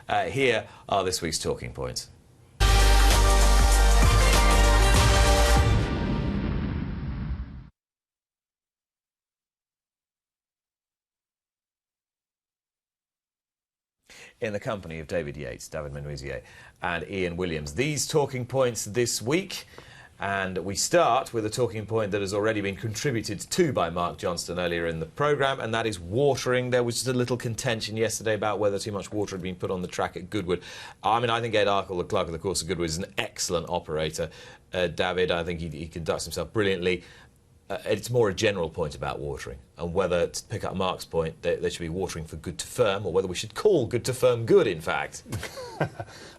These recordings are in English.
Here are this week's talking points. In the company of David Yates, David Menuisier and Ian Williams. These talking points this week, and we start with a talking point that has already been contributed to by Mark Johnston earlier in the programme, and that is watering. There was just a little contention yesterday about whether too much water had been put on the track at Goodwood. I mean, I think Ed Arkle, the clerk of the course at Goodwood, is an excellent operator. David, I think he conducts himself brilliantly. It's more a general point about watering, and whether, to pick up Mark's point, there should be watering for good to firm, or whether we should call good to firm good, in fact.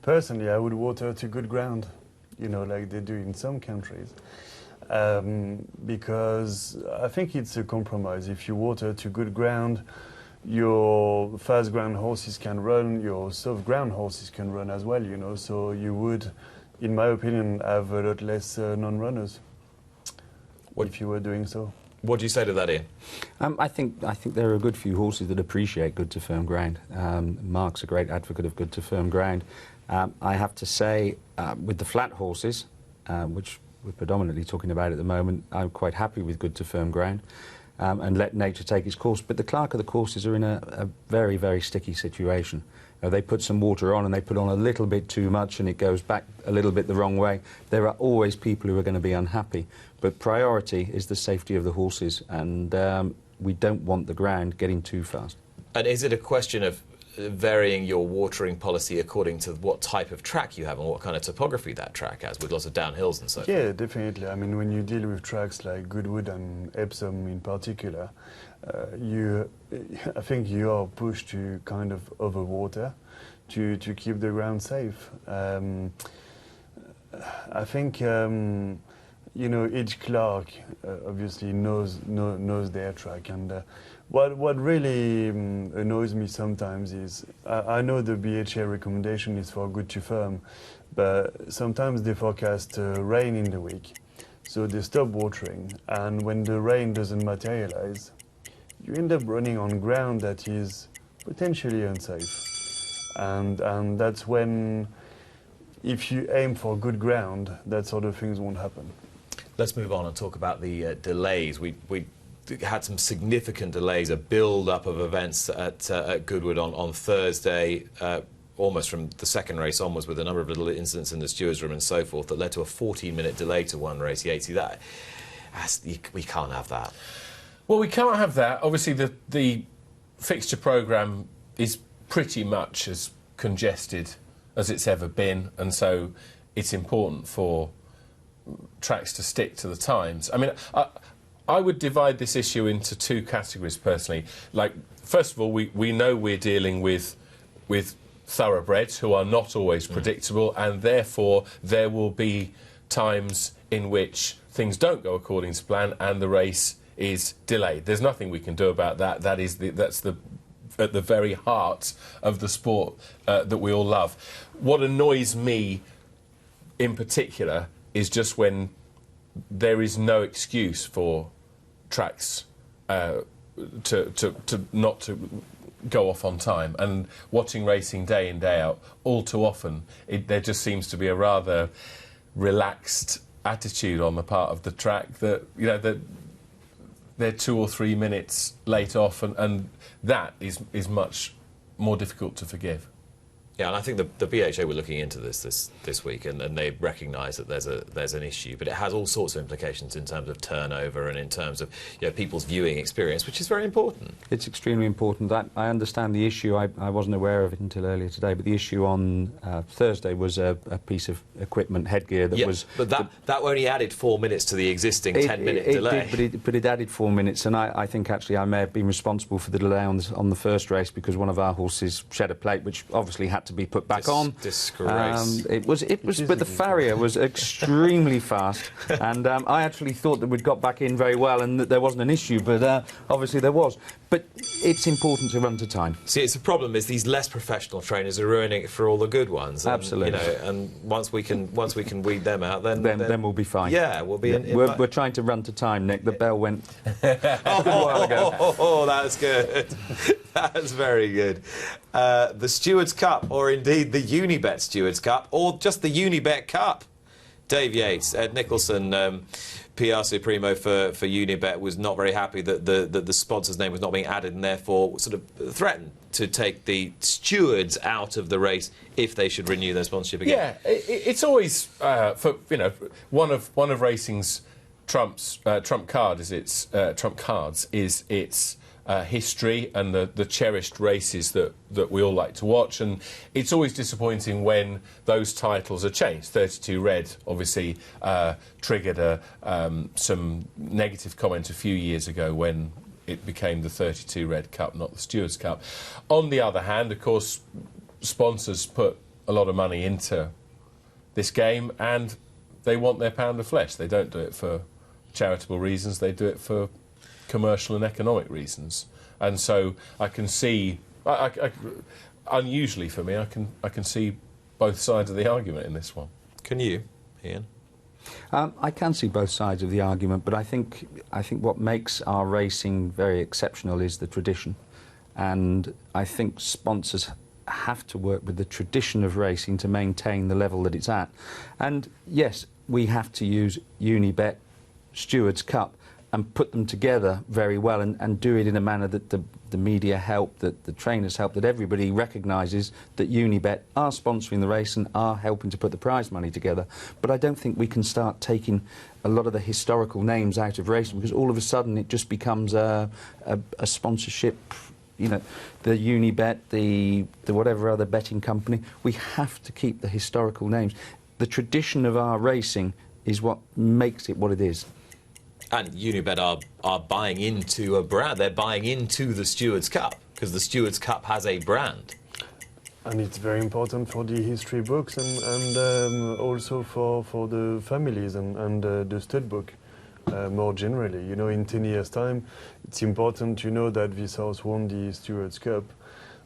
Personally, I would water to good ground, you know, like they do in some countries, because I think it's a compromise. If you water to good ground, your fast ground horses can run, your soft ground horses can run as well, you know, so you would, in my opinion, have a lot less non-runners. If you were doing so. What do you say to that, Ian? I think there are a good few horses that appreciate good to firm ground. Mark's a great advocate of good to firm ground. I have to say, with the flat horses, which we're predominantly talking about at the moment, I'm quite happy with good to firm ground, and let nature take its course. But the clerk of the courses are in a very, very sticky situation. They put some water on and they put on a little bit too much and it goes back a little bit the wrong way. There are always people who are going to be unhappy. But priority is the safety of the horses, and we don't want the ground getting too fast. And is it a question of varying your watering policy according to what type of track you have and what kind of topography that track has, with lots of downhills and so forth? Yeah, definitely. I mean, when you deal with tracks like Goodwood and Epsom in particular, I think you are pushed to kind of overwater to keep the ground safe. I think you know, each clerk obviously knows their track, and what really annoys me sometimes is I know the BHA recommendation is for good to firm, but sometimes they forecast rain in the week, so they stop watering, and when the rain doesn't materialize, you end up running on ground that is potentially unsafe, and that's when, if you aim for good ground, that sort of things won't happen. Let's move on and talk about the delays. We had some significant delays, a build-up of events at Goodwood on Thursday, almost from the second race onwards, with a number of little incidents in the stewards' room and so forth, that led to a 14-minute delay to one race. Yatesy, we can't have that. Well, we can't have that. Obviously, the fixture programme is pretty much as congested as it's ever been, and so it's important for tracks to stick to the times. I mean, I would divide this issue into two categories personally. Like, first of all, we know we're dealing with thoroughbreds who are not always predictable, and therefore there will be times in which things don't go according to plan and the race is delayed. There's nothing we can do about that. That's at the very heart of the sport that we all love. What annoys me in particular is just when there is no excuse for tracks to not to go off on time. And watching racing day in, day out, all too often, there just seems to be a rather relaxed attitude on the part of the track that, you know, that they're 2 or 3 minutes late off, and that is much more difficult to forgive. Yeah, and I think the BHA were looking into this week, and they recognise that there's an issue, but it has all sorts of implications in terms of turnover and in terms of, you know, people's viewing experience, which is very important. It's extremely important. I understand the issue. I wasn't aware of it until earlier today, but the issue on Thursday was a piece of equipment, headgear, that was... But that only added 4 minutes to the existing 10-minute delay. But it added 4 minutes, and I think actually I may have been responsible for the delay on the first race, because one of our horses shed a plate, which obviously had to be put back on. Disgrace. It was, but the farrier was extremely fast, and I actually thought that we'd got back in very well and that there wasn't an issue, but obviously there was. But it's important to run to time. See, it's the problem is these less professional trainers are ruining it for all the good ones. And, Absolutely. You know, and once we can weed them out, then we'll be fine. Yeah, we'll be in. We're trying to run to time, Nick. The bell went a while ago. Oh, that's good. That's very good. The Stewards' Cup, or indeed the Unibet Stewards' Cup, or just the Unibet Cup. Dave Yates, Ed Nicholson, PR Supremo for Unibet, was not very happy that the sponsor's name was not being added, and therefore sort of threatened to take the stewards out of the race if they should renew their sponsorship again. Yeah, it's always for one of racing's trump cards is its history and the cherished races that we all like to watch, and it's always disappointing when those titles are changed. 32 Red obviously triggered some negative comment a few years ago when it became the 32 Red Cup, not the Stewards' Cup. On the other hand, of course, sponsors put a lot of money into this game and they want their pound of flesh. They don't do it for charitable reasons, they do it for commercial and economic reasons. And so I can see, unusually for me, I can see both sides of the argument in this one. Can you, Ian? I can see both sides of the argument, but I think what makes our racing very exceptional is the tradition, and I think sponsors have to work with the tradition of racing to maintain the level that it's at. And yes, we have to use Unibet, Stewards' Cup, and put them together very well and do it in a manner that the media help, that the trainers help, that everybody recognises that Unibet are sponsoring the race and are helping to put the prize money together. But I don't think we can start taking a lot of the historical names out of racing, because all of a sudden it just becomes a sponsorship, you know, the Unibet, the whatever other betting company. We have to keep the historical names. The tradition of our racing is what makes it what it is. And Unibet are buying into a brand. They're buying into the Stewards' Cup because the Stewards' Cup has a brand. And it's very important for the history books and also for the families and the stud book more generally. You know, in 10 years' time, it's important to know that this horse won the Stewards' Cup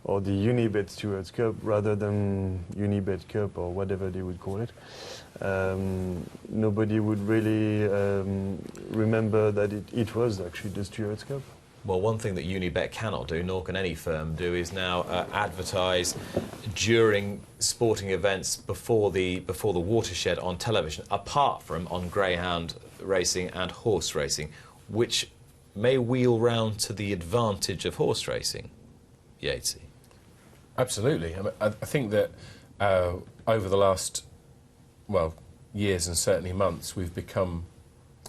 or the Unibet Stewards' Cup rather than Unibet Cup or whatever they would call it. Nobody would really remember that it was actually the Stewards' Cup. Well, one thing that Unibet cannot do, nor can any firm do, is now advertise during sporting events before the watershed on television, apart from on greyhound racing and horse racing, which may wheel round to the advantage of horse racing. Yatesy. Absolutely. I mean, I think that over the last, well, years and certainly months, we've become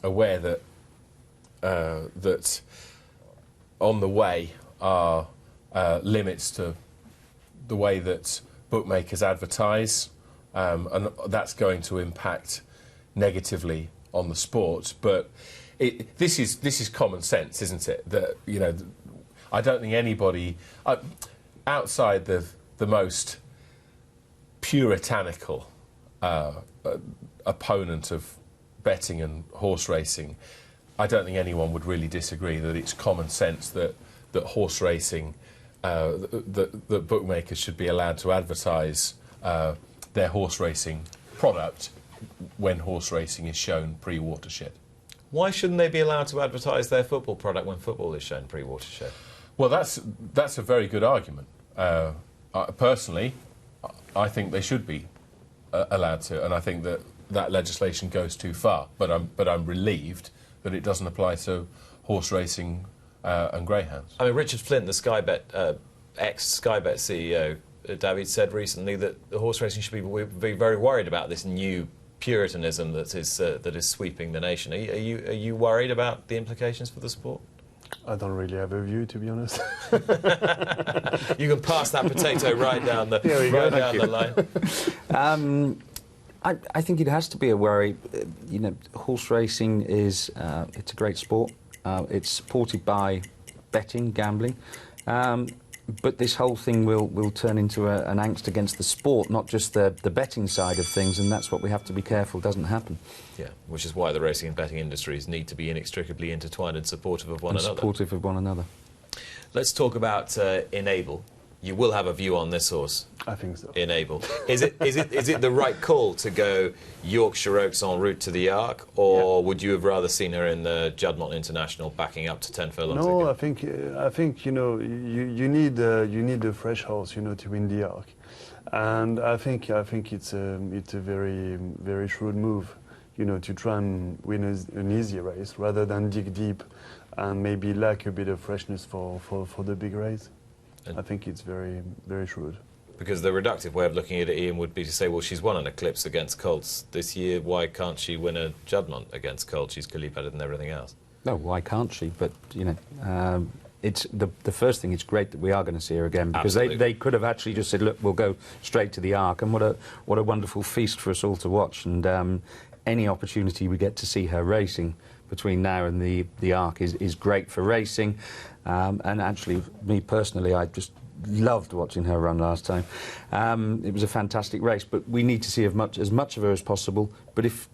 aware that that on the way are limits to the way that bookmakers advertise, and that's going to impact negatively on the sport. But this is common sense, isn't it? That, you know, I don't think anybody outside the most puritanical opponent of betting and horse racing, I don't think anyone would really disagree that it's common sense that horse racing, that bookmakers should be allowed to advertise their horse racing product when horse racing is shown pre-watershed. Why shouldn't they be allowed to advertise their football product when football is shown pre-watershed? Well, that's a very good argument. Personally, I think they should be allowed to, and I think that legislation goes too far. But I'm relieved that it doesn't apply to horse racing and greyhounds. I mean, Richard Flint, the Skybet ex-Skybet CEO, David, said recently that the horse racing should be very worried about this new puritanism that is sweeping the nation. Are you worried about the implications for the sport? I don't really have a view, to be honest. You can pass that potato right down the line. I think it has to be a worry. You know, horse racing is it's a great sport. It's supported by betting, gambling. But this whole thing will turn into an angst against the sport, not just the betting side of things, and that's what we have to be careful doesn't happen. Yeah, which is why the racing and betting industries need to be inextricably intertwined and supportive of one another. Supportive of one another. Let's talk about Enable. You will have a view on this horse. I think so. Enable. Is it the right call to go Yorkshire Oaks en route to the Arc, or would you have rather seen her in the Juddmonte International backing up to 10 furlongs? No, again? I think you know you need a fresh horse, you know, to win the Arc, and I think it's a very shrewd move, you know, to try and win an easy race rather than dig deep and maybe lack a bit of freshness for the big race. I think it's very shrewd. Because the reductive way of looking at it, Ian, would be to say, well, she's won an Eclipse against colts this year. Why can't she win a Juddmonte against colts? She's clearly better than everything else. No, why can't she? But, you know, it's the first thing, it's great that we are going to see her again, because they could have actually just said, look, we'll go straight to the Arc, and what a wonderful feast for us all to watch. And any opportunity we get to see her racing between now and the Arc is great for racing. And actually, me personally, I just loved watching her run last time. It was a fantastic race, but we need to see as much of her as possible. But if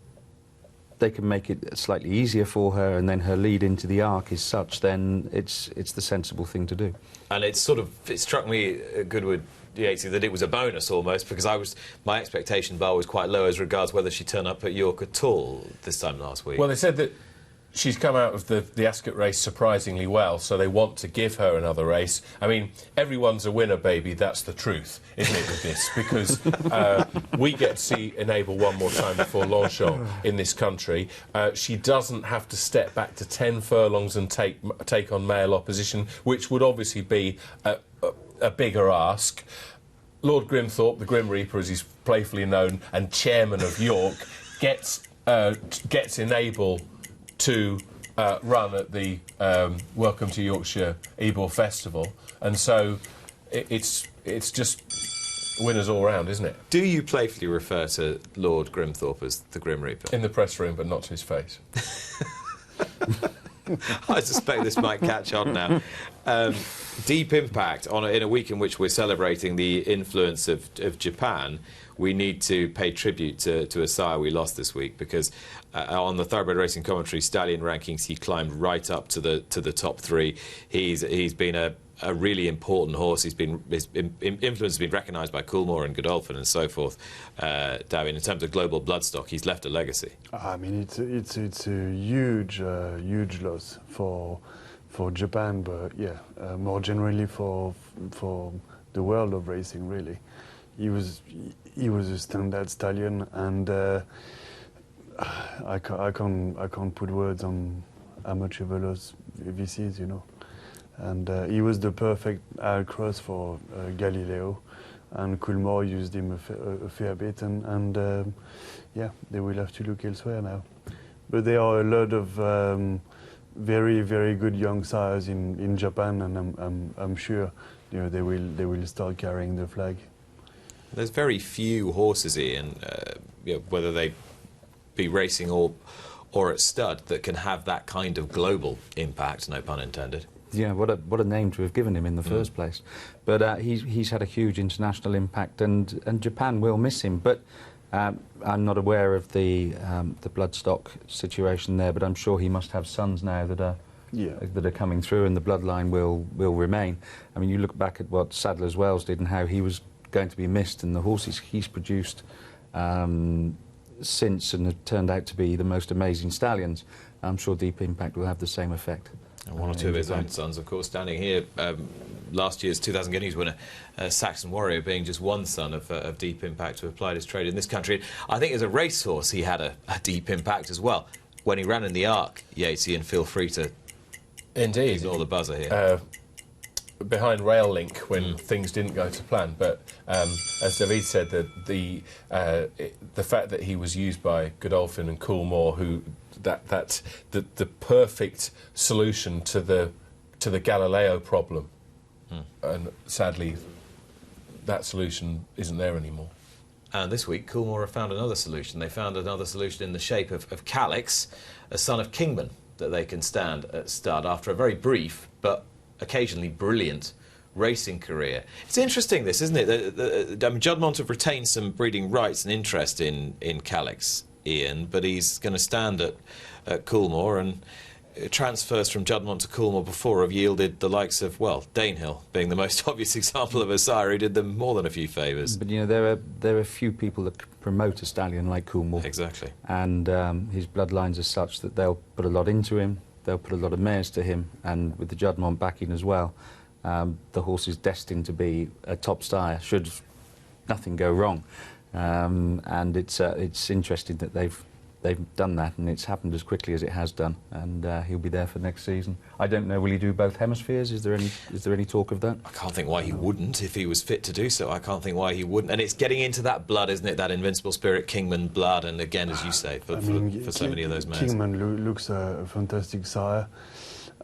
they can make it slightly easier for her, and then her lead into the Arc is such, then it's the sensible thing to do. And it struck me, Goodwood, Yatesy, that it was a bonus almost, because my expectation bar was quite low as regards whether she turned up at York at all this time last week. Well, they said that she's come out of the Ascot race surprisingly well, so they want to give her another race. I mean, everyone's a winner, baby, that's the truth, isn't it, with this? Because we get to see Enable one more time before Longchamp in this country. She doesn't have to step back to 10 furlongs and take on male opposition, which would obviously be a bigger ask. Lord Grimthorpe, the Grim Reaper, as he's playfully known, and chairman of York, gets Enable to run at the Welcome to Yorkshire Ebor Festival, and so it's just winners all round, isn't it? Do you playfully refer to Lord Grimthorpe as the Grim Reaper? In the press room, but not to his face. I suspect this might catch on now. Deep Impact, in a week in which we're celebrating the influence of Japan. We need to pay tribute to a sire we lost this week, because on the Thoroughbred Racing Commentary Stallion rankings, he climbed right up to the top 3. He's been a really important horse. His influence has been recognised by Coolmore and Godolphin and so forth. David, in terms of global bloodstock, he's left a legacy. I mean, it's a huge loss for Japan, but yeah, more generally for the world of racing, really. He was a standard stallion, and I can't put words on how much of a loss this is, you know. And he was the perfect outcross for Galileo, and Coolmore used him a fair bit, and yeah, they will have to look elsewhere now. But there are a lot of very, very good young sires in Japan, and I'm sure, you know, they will start carrying the flag. There's very few horses, Ian, you know, whether they be racing or at stud, that can have that kind of global impact, no pun intended. Yeah, what a name to have given him in the first place. But he's had a huge international impact, and Japan will miss him. But I'm not aware of the bloodstock situation there, but I'm sure he must have sons now that are coming through, and the bloodline will remain. I mean, you look back at what Sadler's Wells did and how he was going to be missed, and the horses he's produced since, and have turned out to be the most amazing stallions. I'm sure Deep Impact will have the same effect. And one or two of his own sons, of course, standing here. Last year's 2,000 Guineas winner, Saxon Warrior, being just one son of Deep Impact who applied his trade in this country. I think as a racehorse, he had a deep impact as well. When he ran in the Arc, Yatesy, and feel free to ignore the buzzer here. Behind rail link when things didn't go to plan, but as David said, the fact that he was used by Godolphin and Coolmore, who that's the perfect solution to the Galileo problem, and sadly that solution isn't there anymore. And this week, Coolmore have found another solution. They found another solution in the shape of Calix, a son of Kingman, that they can stand at stud after a very brief but occasionally brilliant racing career. It's interesting, this, isn't it? Juddmonte have retained some breeding rights and interest in Calix, Ian, but he's going to stand at Coolmore, and transfers from Juddmonte to Coolmore before have yielded the likes of, well, Danehill being the most obvious example of a sire who did them more than a few favours. But, you know, there are few people that promote a stallion like Coolmore. Exactly. And his bloodlines are such that they'll put a lot into him, they'll put a lot of mares to him, and with the Juddmonte backing as well, the horse is destined to be a top sire, should nothing go wrong. And it's interesting that they've done that, and it's happened as quickly as it has done, and he'll be there for next season. I don't know, will he do both hemispheres? Is there any talk of that? I can't think why he wouldn't if he was fit to do so. I can't think why he wouldn't. And it's getting into that blood, isn't it? That Invincible Spirit Kingman blood, and again, as you say, for so many of those mares. Kingman looks a fantastic sire,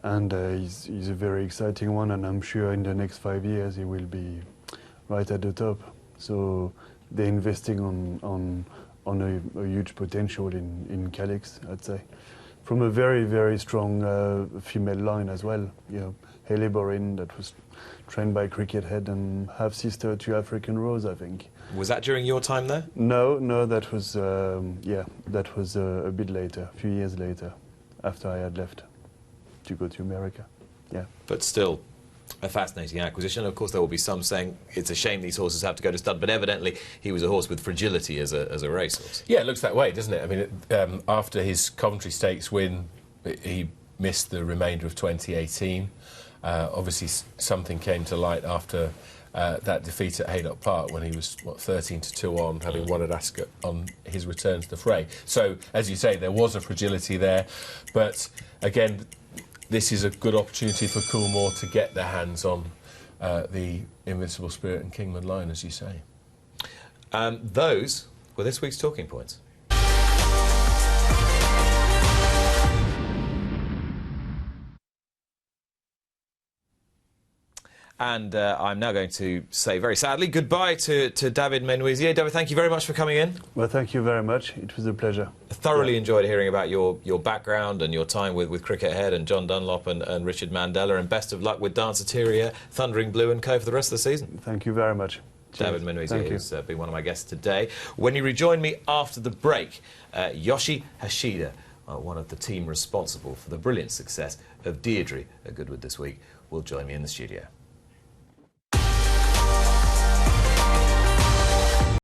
and he's a very exciting one, and I'm sure in the next 5 years he will be right at the top. So they're investing on a huge potential in Calix, I'd say. From a very, very strong female line as well. You know, Hayley Borin, that was trained by Cricket Head and half-sister to African Rose, I think. Was that during your time there? No, that was, that was a bit later, a few years later, after I had left to go to America. Yeah. But still, a fascinating acquisition. Of course, there will be some saying it's a shame these horses have to go to stud, but evidently he was a horse with fragility as a racehorse. Yeah, it looks that way, doesn't it? I mean, after his Coventry Stakes win, he missed the remainder of 2018. Obviously, something came to light after that defeat at Haydock Park when he was, 13-2 on, having won at Ascot on his return to the fray. So, as you say, there was a fragility there, but again, this is a good opportunity for Coolmore to get their hands on the Invincible Spirit and Kingman line, as you say. Those were this week's talking points. And I'm now going to say very sadly goodbye to David Menuisier. David, thank you very much for coming in. Well, thank you very much. It was a pleasure. Thoroughly enjoyed hearing about your background and your time with Cricket Head and John Dunlop and Richard Mandela, and best of luck with Danceteria, Thundering Blue and Co for the rest of the season. Thank you very much. David Menuisier has been one of my guests today. When you rejoin me after the break, Yoshi Hashida, one of the team responsible for the brilliant success of Deirdre at Goodwood this week, will join me in the studio.